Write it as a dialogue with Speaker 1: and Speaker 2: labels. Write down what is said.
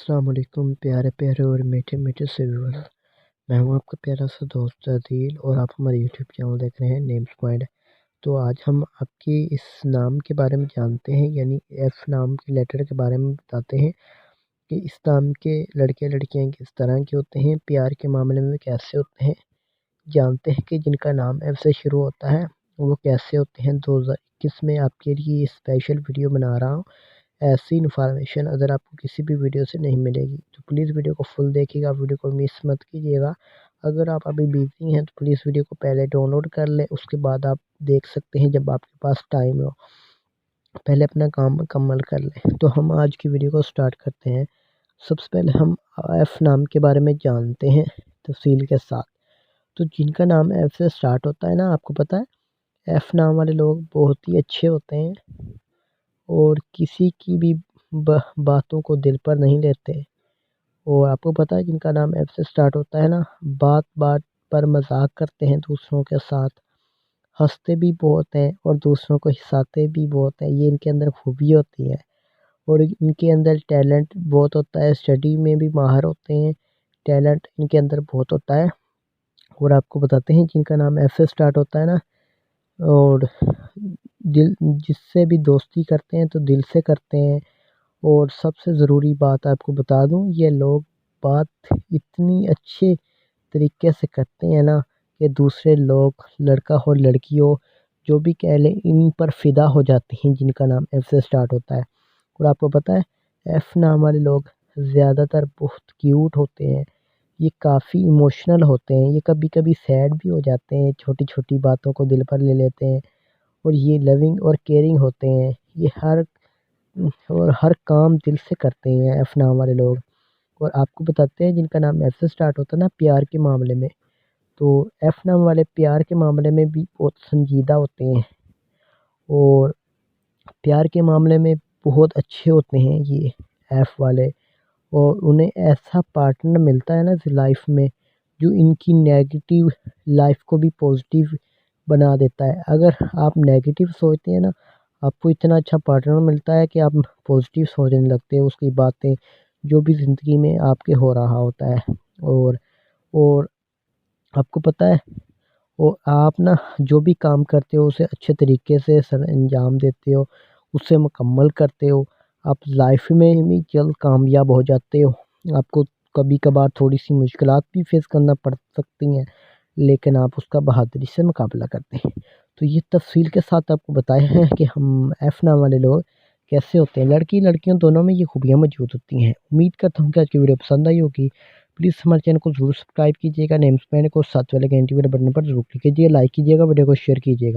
Speaker 1: अस्सलाम वालेकुम प्यारे प्यारे और मीठे मीठे से व्यूअर्स। मैं हूं आपका प्यारा सा दोस्त अदील और आप हमारे यूट्यूब चैनल देख रहे हैं नेम्स पॉइंट। तो आज हम आपकी इस नाम के बारे में जानते हैं, यानी एफ नाम के लेटर के बारे में बताते हैं कि इस नाम के लड़के लड़कियां किस तरह के होते हैं, प्यार के मामले में कैसे होते हैं। जानते हैं कि जिनका नाम एफ से शुरू होता है वो कैसे होते हैं। 2021 में आपके लिए स्पेशल वीडियो बना रहा हूँ। ऐसी इन्फॉर्मेशन अगर आपको किसी भी वीडियो से नहीं मिलेगी तो प्लीज़ वीडियो को फुल देखिएगा, वीडियो को मिस मत कीजिएगा। अगर आप अभी बिज़ी हैं तो प्लीज़ वीडियो को पहले डाउनलोड कर लें, उसके बाद आप देख सकते हैं जब आपके पास टाइम हो। पहले अपना काम मुकम्मल कर लें। तो हम आज की वीडियो को स्टार्ट करते हैं। सबसे पहले हम एफ़ नाम के बारे में जानते हैं तफसील के साथ। तो जिनका नाम एफ़ से स्टार्ट होता है ना, आपको पता है एफ़ नाम वाले लोग बहुत ही अच्छे होते हैं और किसी की भी बातों को दिल पर नहीं लेते। और आपको पता है जिनका नाम एफ से स्टार्ट होता है ना, बात बात पर मजाक करते हैं दूसरों के साथ, हंसते भी बहुत हैं और दूसरों को हंसाते भी बहुत हैं। ये इनके अंदर खूबी होती है और इनके अंदर टैलेंट बहुत होता है, स्टडी में भी माहिर होते हैं, टैलेंट इनके अंदर बहुत होता है। और आपको बताते हैं जिनका नाम एफ से स्टार्ट होता है ना, और दिल जिससे भी दोस्ती करते हैं तो दिल से करते हैं। और सबसे ज़रूरी बात आपको बता दूं, ये लोग बात इतनी अच्छे तरीके से करते हैं ना कि दूसरे लोग, लड़का हो लड़की हो, जो भी कह लें, इन पर फ़िदा हो जाते हैं जिनका नाम एफ़ से स्टार्ट होता है। और आपको पता है एफ़ नाम वाले लोग ज़्यादातर बहुत क्यूट होते हैं, ये काफ़ी इमोशनल होते हैं, ये कभी कभी सैड भी हो जाते हैं, छोटी छोटी बातों को दिल पर ले लेते हैं। और ये लविंग और केयरिंग होते हैं, ये हर काम दिल से करते हैं एफ़ नाम वाले लोग। और आपको बताते हैं जिनका नाम एफ़ से स्टार्ट होता है ना, प्यार के मामले में, तो एफ़ नाम वाले प्यार के मामले में भी बहुत संजीदा होते हैं और प्यार के मामले में बहुत अच्छे होते हैं ये एफ़ वाले। और उन्हें ऐसा पार्टनर मिलता है ना लाइफ में, जो इनकी नेगेटिव लाइफ को भी पॉजिटिव बना देता है। अगर आप नेगेटिव सोचते हैं ना, आपको इतना अच्छा पार्टनर मिलता है कि आप पॉजिटिव सोचने लगते हो, उसकी बातें जो भी ज़िंदगी में आपके हो रहा होता है। और आपको पता है, और आप ना जो भी काम करते हो उसे अच्छे तरीके से सर अंजाम देते हो, उसे मुकम्मल करते हो, आप लाइफ में भी जल्द कामयाब हो जाते हो। आपको कभी कभार थोड़ी सी मुश्किलात भी फेस करना पड़ सकती हैं, लेकिन आप उसका बहादुरी से मुकाबला करते हैं। तो ये तफसील के साथ आपको बताया है कि हम एफ़ नाम वाले लोग कैसे होते हैं। लड़की लड़कियों दोनों में ये खूबियाँ मौजूद होती हैं। उम्मीद करता हूँ कि आज की वीडियो पसंद आई होगी। प्लीज़ हमारे चैनल को ज़रूर सब्सक्राइब कीजिएगा, नेम्स पैन को साथ वाले घंटी वाले बटन पर ज़रूर क्लिक कीजिए, लाइक कीजिएगा, वीडियो को शेयर कीजिएगा।